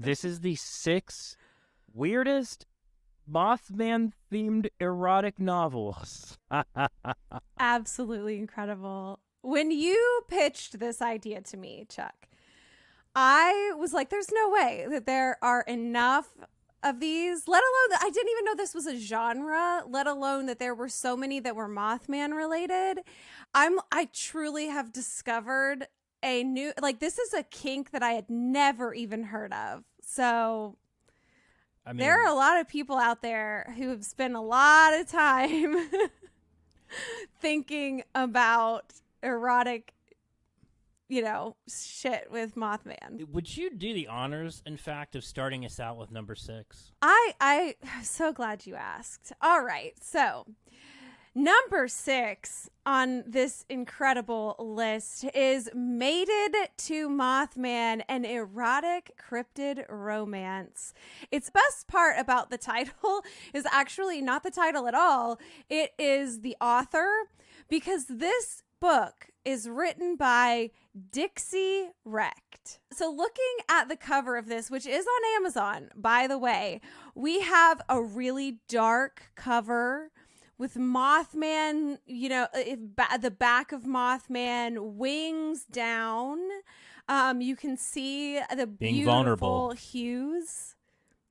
This is the 6 weirdest Mothman-themed erotic novels. Absolutely incredible. When you pitched this idea to me, Chuck, I was like, there's no way that there are enough of these, let alone that I didn't even know this was a genre, let alone that there were so many that were Mothman related. I truly have discovered a new, like, this is a kink that I had never even heard of. So there are a lot of people out there who have spent a lot of time thinking about erotic, shit with Mothman. Would you do the honors, in fact, of starting us out with number 6? I'm so glad you asked. All right, so number 6 on this incredible list is Mated to Mothman, an erotic cryptid romance. Its best part about the title is actually not the title at all. It is the author, because this book is written by Dixie Recht. So looking at the cover of this, which is on Amazon, by the way, we have a really dark cover with Mothman, the back of Mothman, wings down. You can see the Being beautiful vulnerable hues.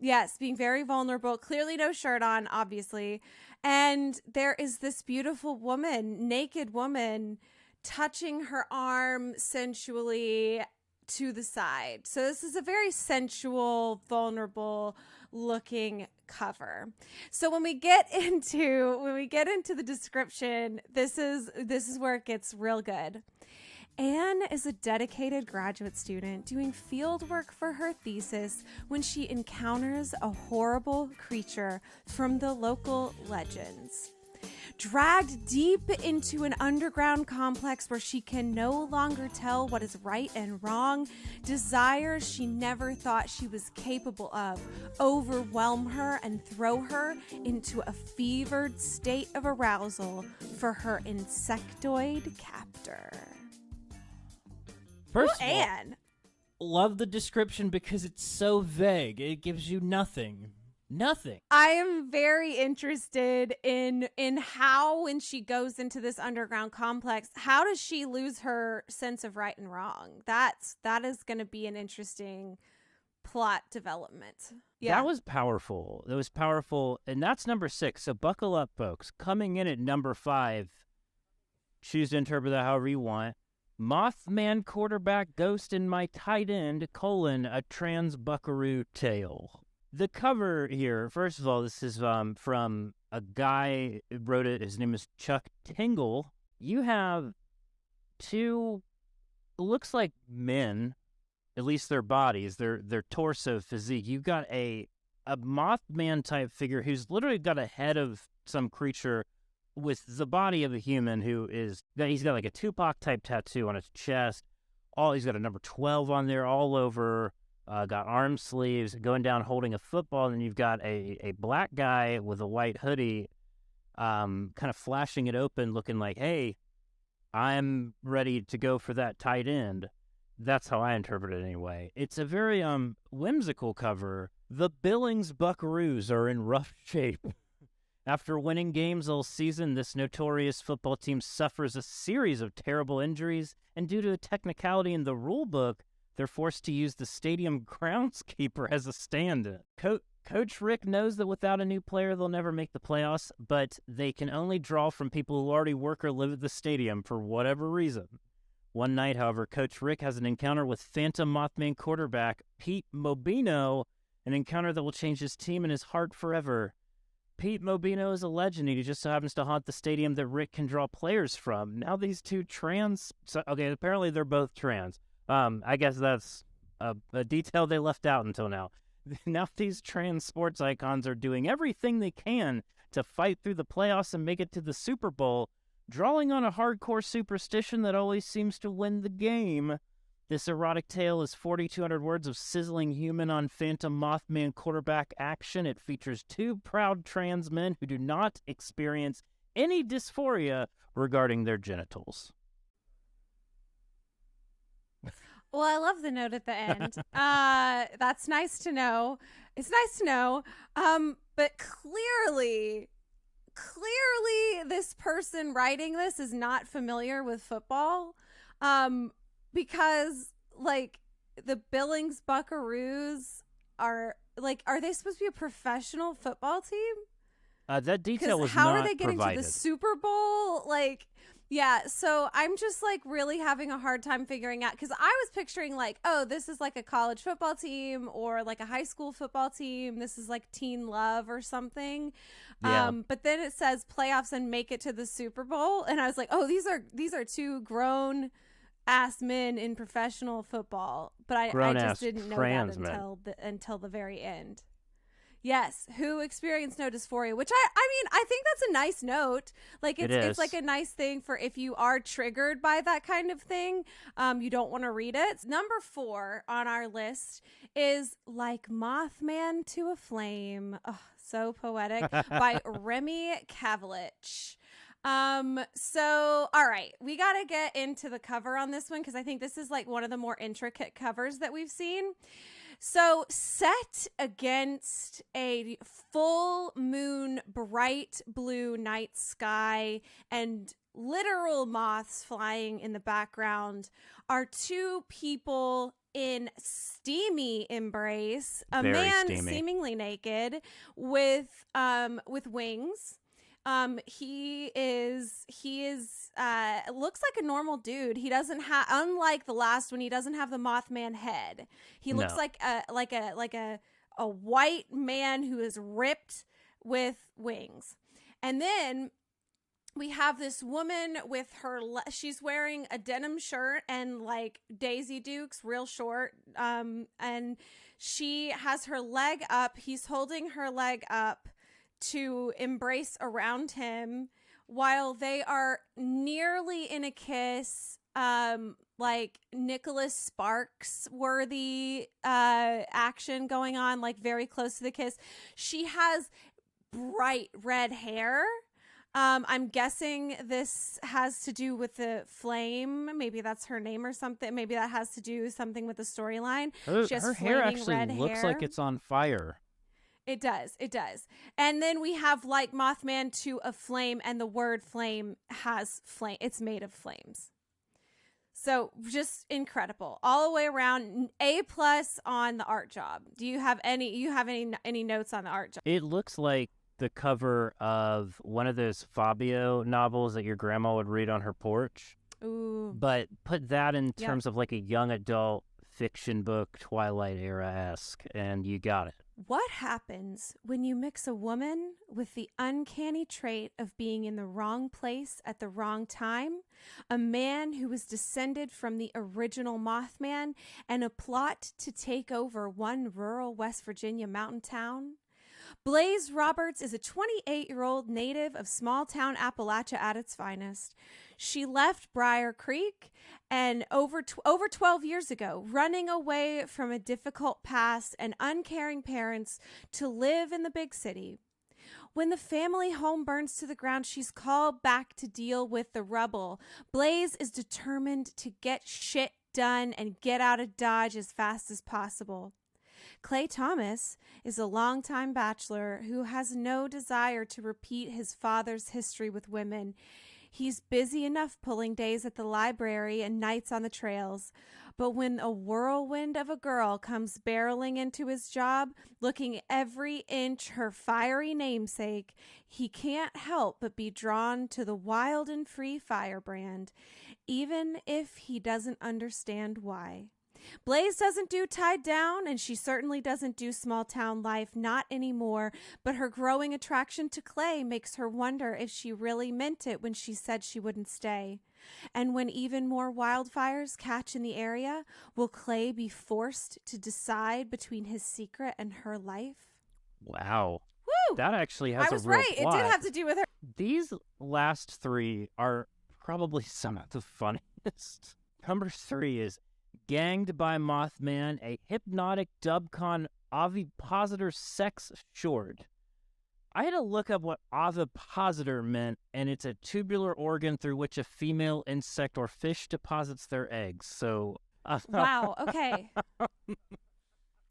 Yes, being very vulnerable. Clearly no shirt on, obviously. And there is this beautiful woman, naked woman, touching her arm sensually to the side. So this is a very sensual, vulnerable looking cover. So when we get into the description, this is where it gets real good. Anne is a dedicated graduate student doing field work for her thesis when she encounters a horrible creature from the local legends. Dragged deep into an underground complex where she can no longer tell what is right and wrong, desires she never thought she was capable of overwhelm her and throw her into a fevered state of arousal for her insectoid captor. First of all, Anne. Love the description because it's so vague. It gives you nothing. Nothing. I am very interested in how, when she goes into this underground complex, how does she lose her sense of right and wrong? That is going to be an interesting plot development. Yeah. That was powerful. That was powerful. And that's number 6. So buckle up, folks. Coming in at number 5, choose to interpret that however you want. Mothman quarterback ghost in my tight end, a trans buckaroo tale. The cover here, first of all, this is from a guy who wrote it. His name is Chuck Tingle. You have 2, looks like men, at least their bodies, their torso physique. You've got a Mothman type figure who's literally got a head of some creature with the body of a human he's got like a Tupac type tattoo on his chest. He's got a number 12 on there all over. Got arm sleeves, going down holding a football, and you've got a black guy with a white hoodie kind of flashing it open, looking like, hey, I'm ready to go for that tight end. That's how I interpret it anyway. It's a very whimsical cover. The Billings Buckaroos are in rough shape. After winning games all season, this notorious football team suffers a series of terrible injuries, and due to a technicality in the rule book, they're forced to use the stadium groundskeeper as a stand-in. Coach Rick knows that without a new player, they'll never make the playoffs, but they can only draw from people who already work or live at the stadium for whatever reason. One night, however, Coach Rick has an encounter with Phantom Mothman quarterback Pete Mobino, an encounter that will change his team and his heart forever. Pete Mobino is a legend, and he just so happens to haunt the stadium that Rick can draw players from. Now these 2 apparently they're both trans. I guess that's a detail they left out until now. Now these trans sports icons are doing everything they can to fight through the playoffs and make it to the Super Bowl, drawing on a hardcore superstition that always seems to win the game. This erotic tale is 4,200 words of sizzling human on Phantom Mothman quarterback action. It features 2 proud trans men who do not experience any dysphoria regarding their genitals. Well, I love the note at the end. That's nice to know. It's nice to know. But clearly, this person writing this is not familiar with football. Because like the Billings Buckaroos are they supposed to be a professional football team? That detail was how not are they getting provided. to the Super Bowl? Like, yeah, so I'm just like really having a hard time figuring out, because I was picturing like, oh, this is like a college football team or like a high school football team. This is like Teen Love or something. Yeah. But then it says playoffs and make it to the Super Bowl, and I was like, oh, these are two grown ass men in professional football. But I just didn't know that until the very end. Yes, who experienced no dysphoria, which I mean, I think that's a nice note. Like it's like a nice thing for if you are triggered by that kind of thing, you don't want to read it. Number 4 on our list is Like Mothman to a Flame. Oh, so poetic by Remy Kavalich. So all right, we got to get into the cover on this one, because I think this is like one of the more intricate covers that we've seen. So set against a full moon, bright blue night sky and literal moths flying in the background are 2 people in steamy embrace. A Very man steamy. seemingly naked with wings. He is looks like a normal dude. He doesn't have, unlike the last one, he doesn't have the Mothman head. He looks like a white man who is ripped with wings. And then we have this woman with she's wearing a denim shirt and like Daisy Dukes, real short. And she has her leg up. He's holding her leg up to embrace around him while they are nearly in a kiss, like Nicholas Sparks worthy action going on, like very close to the kiss. She has bright red hair. I'm guessing this has to do with the flame. Maybe that's her name or something. Maybe that has to do something with the storyline. Her hair actually looks like it's on fire. It does. And then we have Like Mothman to a Flame, and the word flame has flame. It's made of flames. So just incredible all the way around. A+ on the art job. Do you have any notes on the art job? It looks like the cover of one of those Fabio novels that your grandma would read on her porch. Ooh. But put that in terms of like a young adult fiction book, Twilight era-esque, and you got it. What happens when you mix a woman with the uncanny trait of being in the wrong place at the wrong time, a man who was descended from the original Mothman, and a plot to take over one rural West Virginia mountain town? Blaze Roberts is a 28-year-old native of small-town Appalachia at its finest. She left Briar Creek and over 12 years ago, running away from a difficult past and uncaring parents to live in the big city. When the family home burns to the ground, she's called back to deal with the rubble. Blaze is determined to get shit done and get out of Dodge as fast as possible. Clay Thomas is a longtime bachelor who has no desire to repeat his father's history with women. He's busy enough pulling days at the library and nights on the trails. But when a whirlwind of a girl comes barreling into his job, looking every inch her fiery namesake, he can't help but be drawn to the wild and free firebrand, even if he doesn't understand why. Blaze doesn't do Tied Down, and she certainly doesn't do Small Town Life, not anymore, but her growing attraction to Clay makes her wonder if she really meant it when she said she wouldn't stay. And when even more wildfires catch in the area, will Clay be forced to decide between his secret and her life? Wow. Woo! That actually has I was a real right. plot. It did have to do with her. These last 3 are probably some of the funniest. Number 3 is Ganged by Mothman, a hypnotic dubcon ovipositor sex short. I had to look up what ovipositor meant, and it's a tubular organ through which a female insect or fish deposits their eggs. So Wow. Okay.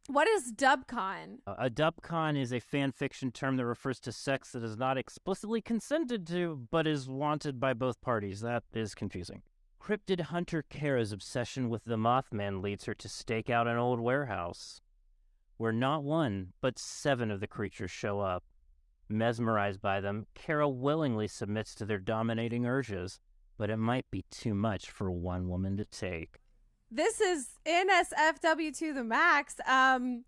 What is dubcon? A dubcon is a fan fiction term that refers to sex that is not explicitly consented to, but is wanted by both parties. That is confusing. Cryptid hunter Kara's obsession with the Mothman leads her to stake out an old warehouse, where not one, but 7 of the creatures show up. Mesmerized by them, Kara willingly submits to their dominating urges, but it might be too much for one woman to take. This is NSFW to the max. I'm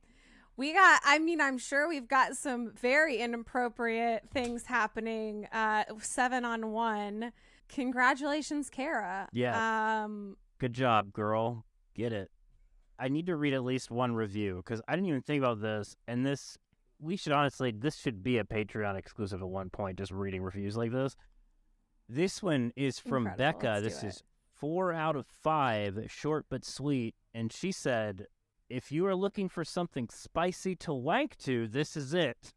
sure we've got some very inappropriate things happening. 7-on-1. Congratulations, Kara. Yeah. Good job, girl. Get it. I need to read at least one review because I didn't even think about this. And this should be a Patreon exclusive at one point, just reading reviews like this. This one is from Incredible. Becca. Let's This do is 4 out of 5, short but sweet. And she said, if you are looking for something spicy to wank to, this is it.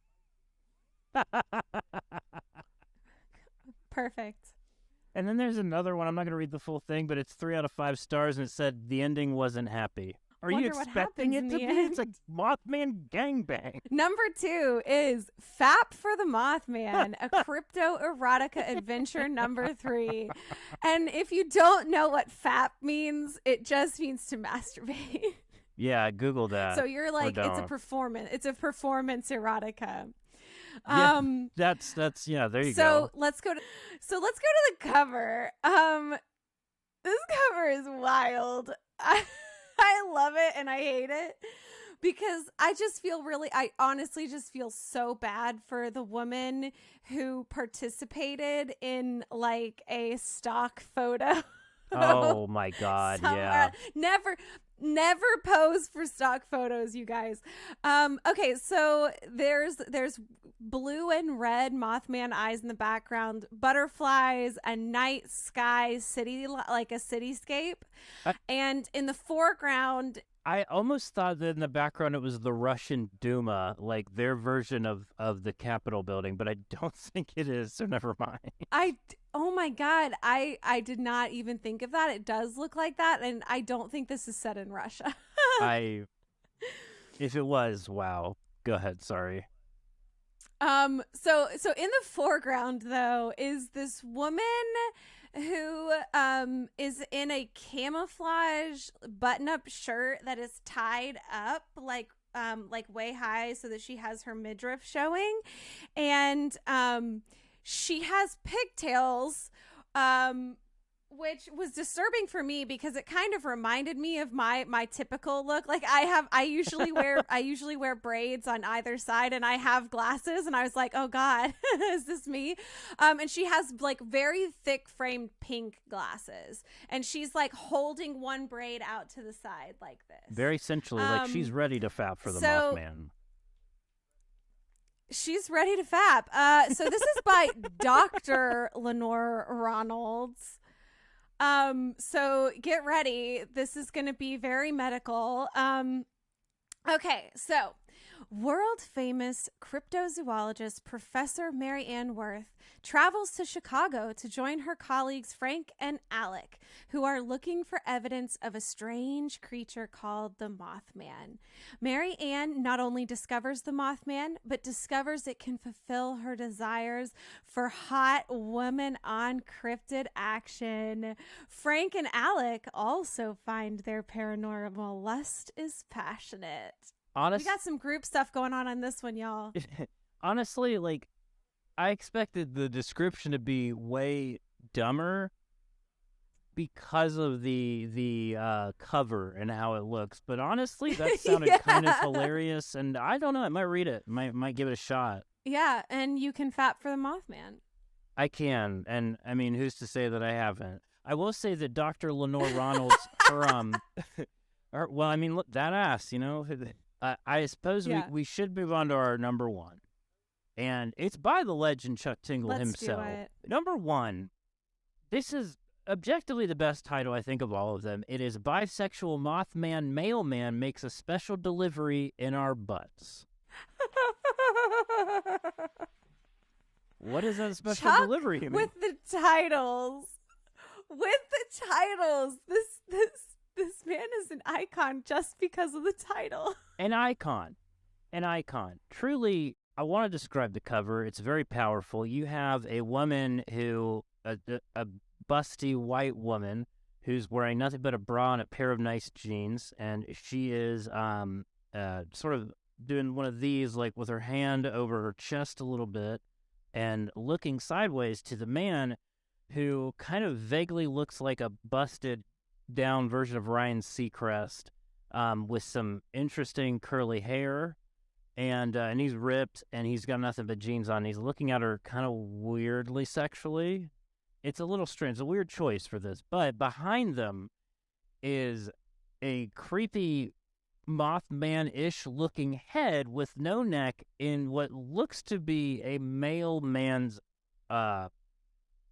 Perfect. And then there's another one. I'm not going to read the full thing, but it's 3 out of 5 stars, and it said the ending wasn't happy. Are you expecting it to be? It's a Mothman gangbang. Number 2 is Fap for the Mothman, a crypto erotica adventure. Number 3. And if you don't know what Fap means, it just means to masturbate. Yeah, Google that. So you're like, it's a performance. It's a performance erotica. Yeah, that's there you go. Let's go to the cover. This cover is wild. I love it and I hate it because I honestly just feel so bad for the woman who participated in like a stock photo. Oh my God. Yeah. Never pose for stock photos, you guys. Okay, so there's blue and red Mothman eyes in the background, butterflies, a night sky city, like a cityscape. And in the foreground, I almost thought that in the background it was the Russian Duma, like their version of the Capitol building, but I don't think it is, so never mind. Oh my God, I did not even think of that. It does look like that, and I don't think this is set in Russia. If it was, wow. Go ahead, sorry. So in the foreground though is this woman who is in a camouflage button-up shirt that is tied up like way high so that she has her midriff showing, and she has pigtails, which was disturbing for me because it kind of reminded me of my typical look. Like I usually wear braids on either side, and I have glasses, and I was like, oh God, is this me? And she has like very thick framed pink glasses, and she's like holding one braid out to the side like this. Very sensually, like she's ready to fap for the Mothman. She's ready to fap. So this is by Dr. Lenore Ronalds. So get ready. This is going to be very medical. Okay, so world famous cryptozoologist Professor Mary Ann Worth travels to Chicago to join her colleagues Frank and Alec, who are looking for evidence of a strange creature called the Mothman. Mary Ann not only discovers the Mothman, but discovers it can fulfill her desires for hot woman on cryptid action. Frank and Alec also find their paranormal lust is passionate. We got some group stuff going on this one, y'all. Honestly, like, I expected the description to be way dumber because of the cover and how it looks. But honestly, that sounded kind of hilarious, and I don't know. I might read it. Might give it a shot. Yeah, and you can fap for the Mothman. I can, and I mean, who's to say that I haven't? I will say that Dr. Lenore Ronalds, well, I mean, look, that ass, you know. I suppose we should move on to our number 1. And it's by the legend Chuck Tingle himself. Do it. Number 1, this is objectively the best title, I think, of all of them. It is Bisexual Mothman Mailman Makes a Special Delivery in Our Butts. What is that special Chuck delivery? With the titles. This This man is an icon just because of the title. An icon. An icon. Truly, I want to describe the cover. It's very powerful. You have a woman who, a busty white woman who's wearing nothing but a bra and a pair of nice jeans, and she is sort of doing one of these, like with her hand over her chest a little bit, and looking sideways to the man who kind of vaguely looks like a busted down version of Ryan Seacrest, with some interesting curly hair, and he's ripped, and he's got nothing but jeans on. He's looking at her kind of weirdly sexually. It's a little strange, a weird choice for this, but behind them is a creepy Mothman-ish looking head with no neck in what looks to be a male man's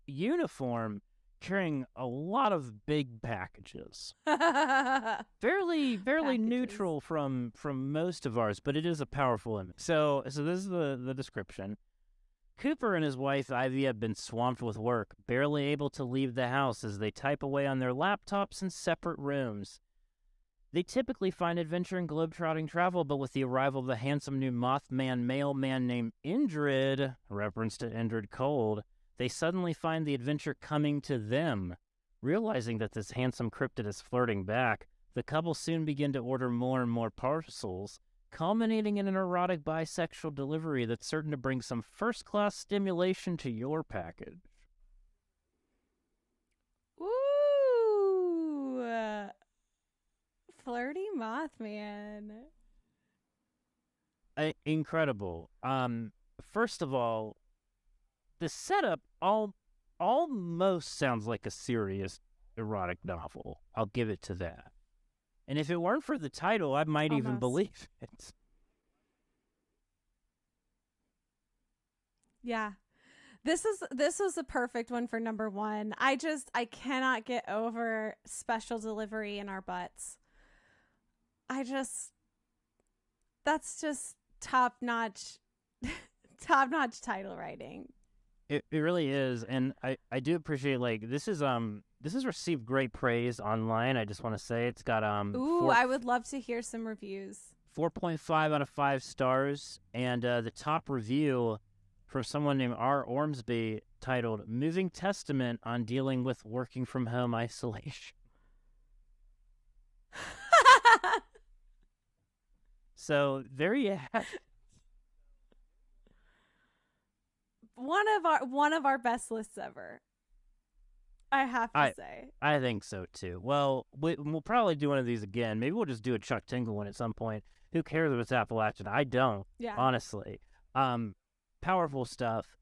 uniform, carrying a lot of big packages. Fairly Packages. neutral from most of ours, but it is a powerful image. So this is the description. Cooper and his wife Ivy have been swamped with work, barely able to leave the house as they type away on their laptops in separate rooms. They typically find adventure in globetrotting travel, but with the arrival of the handsome new Mothman mailman named Indrid, a reference to Indrid Cold, they suddenly find the adventure coming to them. Realizing that this handsome cryptid is flirting back, the couple soon begin to order more and more parcels, culminating in an erotic bisexual delivery that's certain to bring some first-class stimulation to your package. Ooh. Flirty Mothman. Incredible. First of all, the setup almost sounds like a serious erotic novel. I'll give it to that. And if it weren't for the title, I might even believe it. Yeah. This was a perfect one for number 1. I cannot get over special delivery in our butts. That's just top-notch title writing. It really is, and I do appreciate, like, this has received great praise online. I just want to say it's got I would love to hear some reviews. 4.5 out of 5 stars, and the top review from someone named R. Ormsby titled "Moving Testament on Dealing with Working from Home Isolation." So there you have it. One of our best lists ever. I have to say. I think so too. Well, we'll probably do one of these again. Maybe we'll just do a Chuck Tingle one at some point. Who cares if it's Appalachian? I don't. Yeah. Honestly. Powerful stuff.